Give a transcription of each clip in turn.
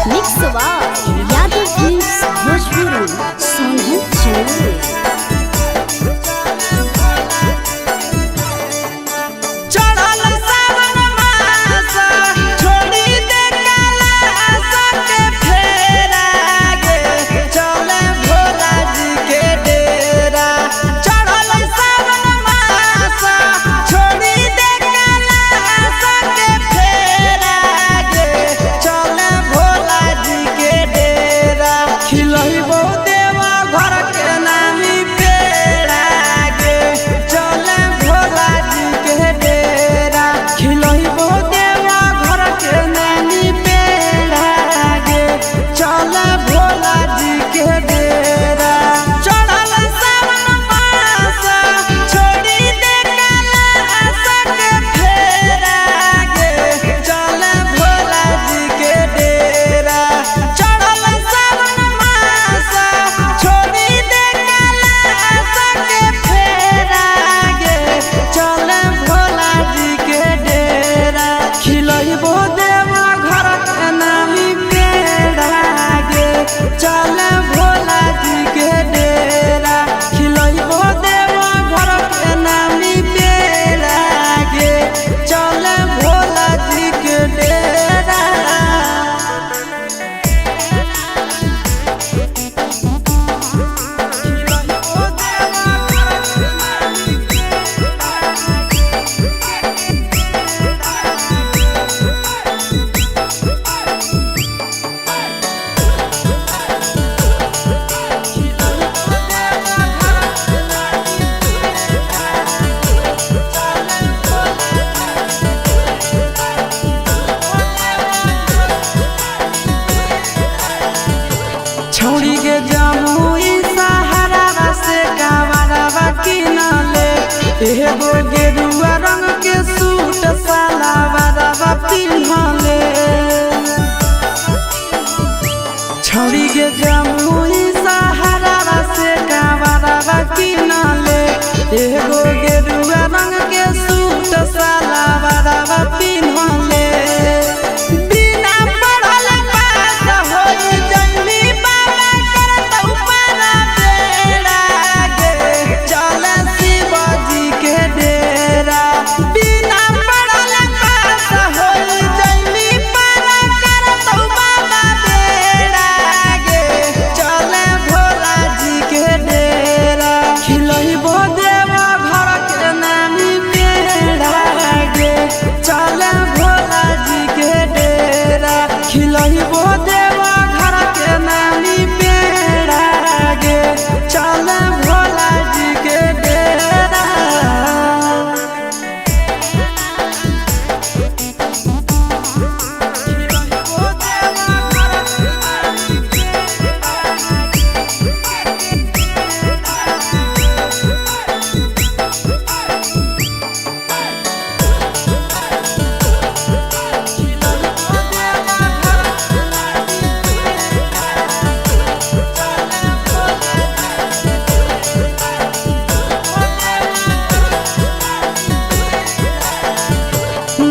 Mix by Yadav films Bhojpuri Sonu Chandra. छौड़ी के जमुई सहारा से कावरवा किनले एगो गेरुआ रंग के सूट सलवारवा पिन्हले। छौड़ी के जमुई सहारा से कावरवा किनले एगो गेरुआ रंग के सूट सलवारवा पिन्हले।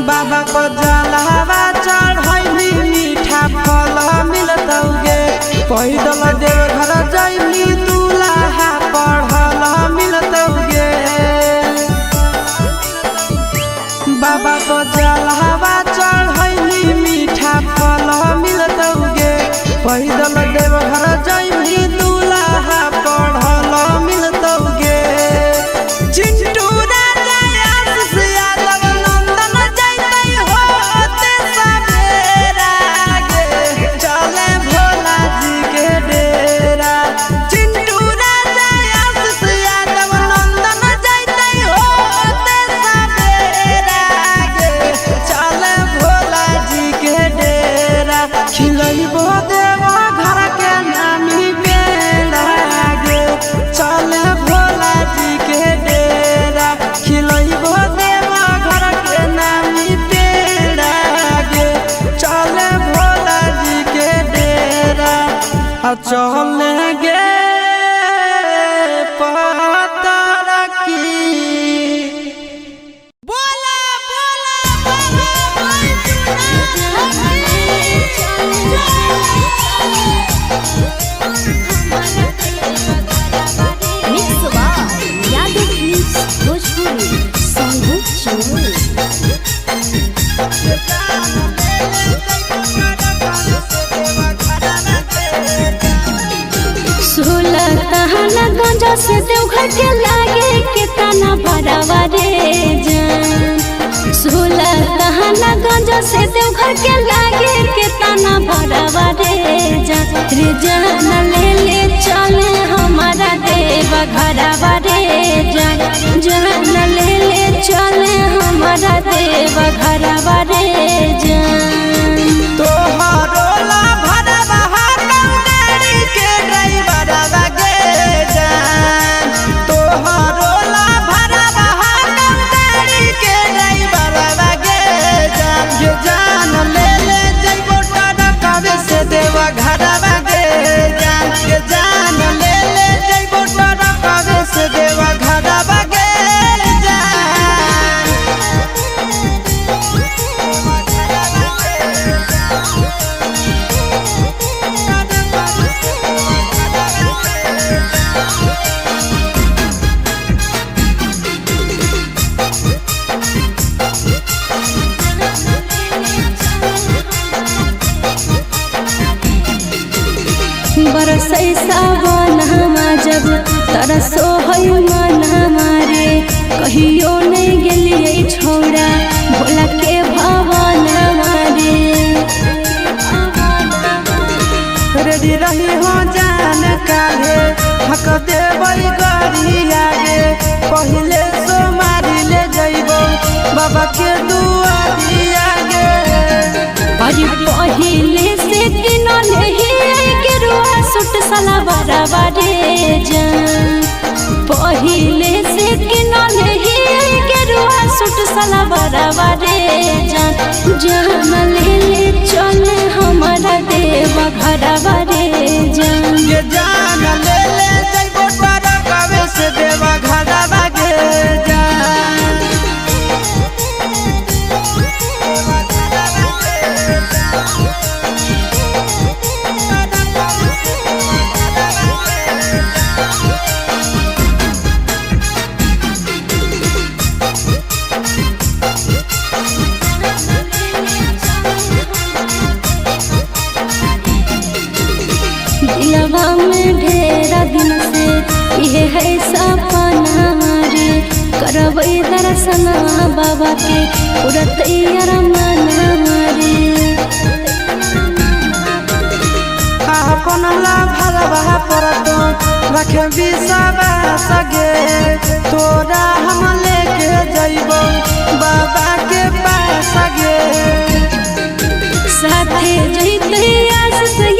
बाबा को जलवा चढ़ैली मीठा फल मिलतौगे पैदल देव घर जैली दूल्हा पढ़ल मिलतौगे। बाबा को जलवा चढ़ैली मीठा फल मिलतौगे पैदल देव घर जैली दूल्हा पढ़ल मिलतौगे। चलेंगे पता की बोला बोला से देवघर के लागे कितना बड़ावा रे जान। 16 दहाना गंजा से देवघर के लागे कितना बड़ावा रे जान। रे जान ले ले चले हमारा देवा घरवा रे जान। जान ले ले चले हमारा देवा घरवा रे जान। तोहरो ला भरवा हाकम गाड़ी के ड्राइवर बागे जान। तोहरो ला भरवा हाकम गाड़ी के ड्राइवर बागे जान। ये जान ले ले जइबो टरकावे से देवा घर बागे जान। ये जान ले ले जइबो टरकावे से देवा घर बागे बरसै सावन हमा जब तरसो है मन हमारे। कहियो नहीं गेलिए छोड़ा भोला के भवन हमारे। रेडी रही हो जान काहे हक देबै गरी आगे। पहिले सोमारी ले जइबो बाबा के दुआरी आगे। अरे पहिले से किनले ही गेरुआ सूट सलवारवा रे जान। पहिले से किनले ही गेरुआ सूट सलवारवा रे जान। जान ले ले चले हमारा देवा घरवा रे जान। ये जान ले ले जइबो टरकावे से देवा घर बागे जान। दिलवा में ढेरा दिन से ये है सपना रे। करबै दर्शन बाबा के पूरा तैयार मन रे। अपन ला भरवा परतो रखे विश्वास गे। तोरा हम लेके जइबो बाबा के पास गे। साथे जइते आस से